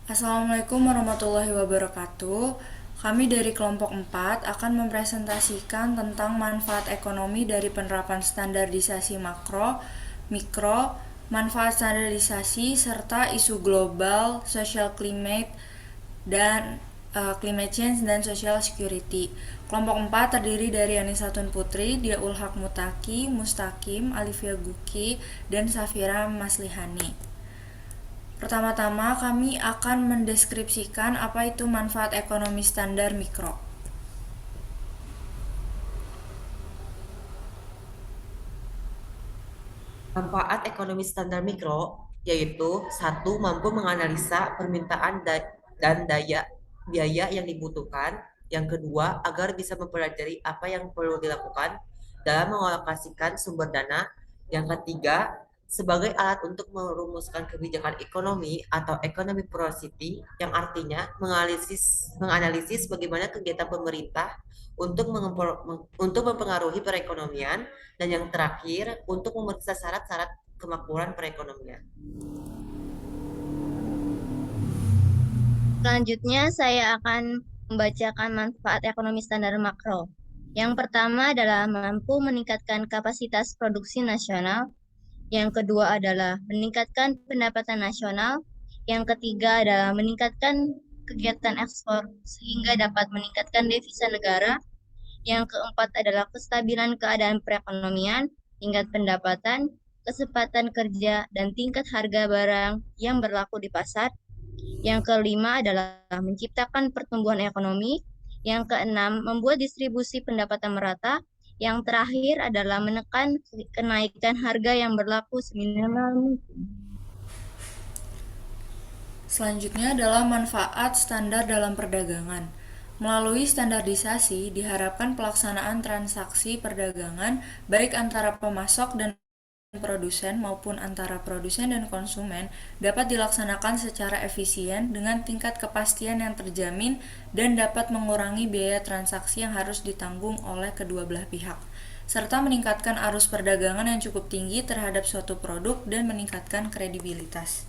Assalamualaikum warahmatullahi wabarakatuh. Kami dari kelompok 4 akan mempresentasikan tentang manfaat ekonomi dari penerapan standarisasi makro, mikro, manfaat standarisasi, serta isu global, social climate, dan climate change dan social security. Kelompok 4 terdiri dari Anisatun Putri, Diaul Haq Mutaki, Mustaqim, Alifia Guki, dan Safira Maslihani. Pertama-tama, kami akan mendeskripsikan apa itu manfaat ekonomi standar mikro. Manfaat ekonomi standar mikro yaitu satu, mampu menganalisa permintaan dan daya biaya yang dibutuhkan. Yang kedua, agar bisa mempelajari apa yang perlu dilakukan dalam mengalokasikan sumber dana. Yang ketiga, sebagai alat untuk merumuskan kebijakan ekonomi atau economic policy yang artinya menganalisis bagaimana kegiatan pemerintah untuk mempengaruhi perekonomian, dan yang terakhir untuk memeriksa syarat-syarat kemakmuran perekonomian. Selanjutnya, saya akan membacakan manfaat ekonomi standar makro. Yang pertama adalah mampu meningkatkan kapasitas produksi nasional. Yang kedua adalah meningkatkan pendapatan nasional. Yang ketiga adalah meningkatkan kegiatan ekspor sehingga dapat meningkatkan devisa negara. Yang keempat adalah kestabilan keadaan perekonomian, tingkat pendapatan, kesempatan kerja, dan tingkat harga barang yang berlaku di pasar. Yang kelima adalah menciptakan pertumbuhan ekonomi. Yang keenam, membuat distribusi pendapatan merata. Yang terakhir adalah menekan kenaikan harga yang berlaku seminimal mungkin. Selanjutnya adalah manfaat standar dalam perdagangan. Melalui standarisasi, diharapkan pelaksanaan transaksi perdagangan baik antara pemasok dan produsen maupun antara produsen dan konsumen dapat dilaksanakan secara efisien dengan tingkat kepastian yang terjamin dan dapat mengurangi biaya transaksi yang harus ditanggung oleh kedua belah pihak, serta meningkatkan arus perdagangan yang cukup tinggi terhadap suatu produk dan meningkatkan kredibilitas.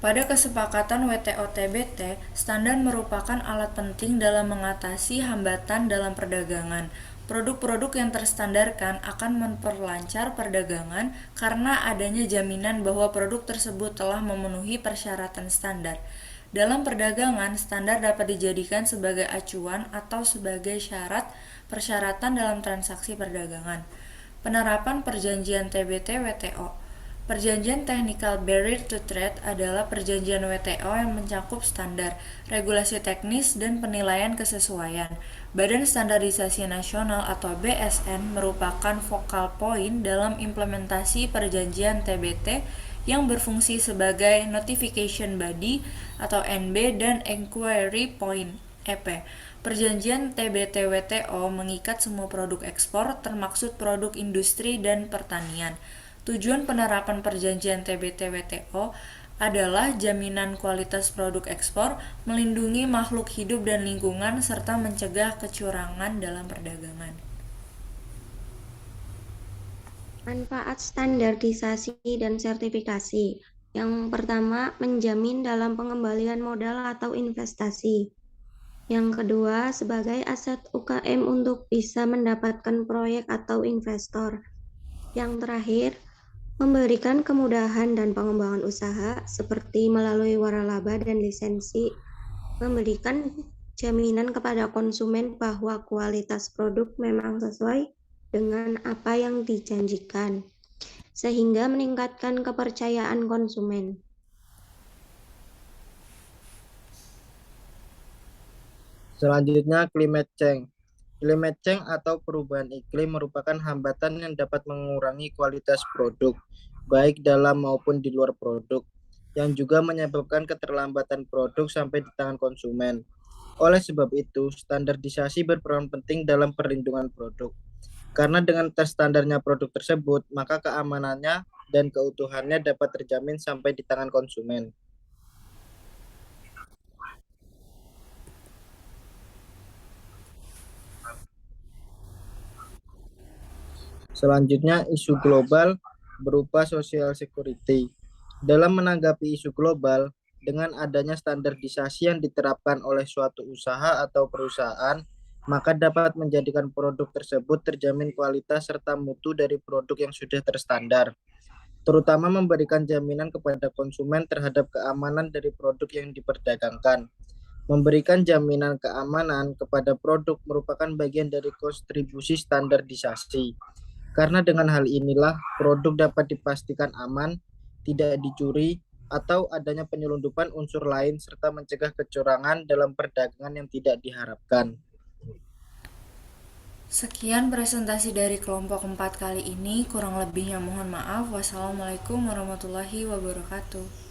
Pada kesepakatan WTO-TBT, standar merupakan alat penting dalam mengatasi hambatan dalam perdagangan. Produk-produk yang terstandarkan akan memperlancar perdagangan karena adanya jaminan bahwa produk tersebut telah memenuhi persyaratan standar. Dalam perdagangan, standar dapat dijadikan sebagai acuan atau sebagai syarat persyaratan dalam transaksi perdagangan. Penerapan Perjanjian TBT-WTO. Perjanjian Technical Barrier to Trade adalah perjanjian WTO yang mencakup standar, regulasi teknis, dan penilaian kesesuaian. Badan Standarisasi Nasional atau BSN merupakan focal point dalam implementasi perjanjian TBT yang berfungsi sebagai notification body atau NB dan inquiry point EP. Perjanjian TBT-WTO mengikat semua produk ekspor termasuk produk industri dan pertanian. Tujuan penerapan perjanjian TBT-WTO adalah jaminan kualitas produk ekspor, melindungi makhluk hidup dan lingkungan, serta mencegah kecurangan dalam perdagangan. Manfaat standarisasi dan sertifikasi. Yang pertama, menjamin dalam pengembalian modal atau investasi. Yang kedua, sebagai aset UKM untuk bisa mendapatkan proyek atau investor. Yang terakhir, memberikan kemudahan dan pengembangan usaha seperti melalui waralaba dan lisensi, memberikan jaminan kepada konsumen bahwa kualitas produk memang sesuai dengan apa yang dijanjikan, sehingga meningkatkan kepercayaan konsumen. Selanjutnya, climate change. Climate change atau perubahan iklim merupakan hambatan yang dapat mengurangi kualitas produk, baik dalam maupun di luar produk, yang juga menyebabkan keterlambatan produk sampai di tangan konsumen. Oleh sebab itu, standarisasi berperan penting dalam perlindungan produk. Karena dengan standarnya produk tersebut, maka keamanannya dan keutuhannya dapat terjamin sampai di tangan konsumen. Selanjutnya, isu global berupa social security. Dalam menanggapi isu global, dengan adanya standarisasi yang diterapkan oleh suatu usaha atau perusahaan, maka dapat menjadikan produk tersebut terjamin kualitas serta mutu dari produk yang sudah terstandar, terutama memberikan jaminan kepada konsumen terhadap keamanan dari produk yang diperdagangkan. Memberikan jaminan keamanan kepada produk merupakan bagian dari kontribusi standarisasi. Karena dengan hal inilah produk dapat dipastikan aman, tidak dicuri, atau adanya penyelundupan unsur lain serta mencegah kecurangan dalam perdagangan yang tidak diharapkan. Sekian presentasi dari kelompok 4 kali ini, kurang lebihnya mohon maaf. Wassalamualaikum warahmatullahi wabarakatuh.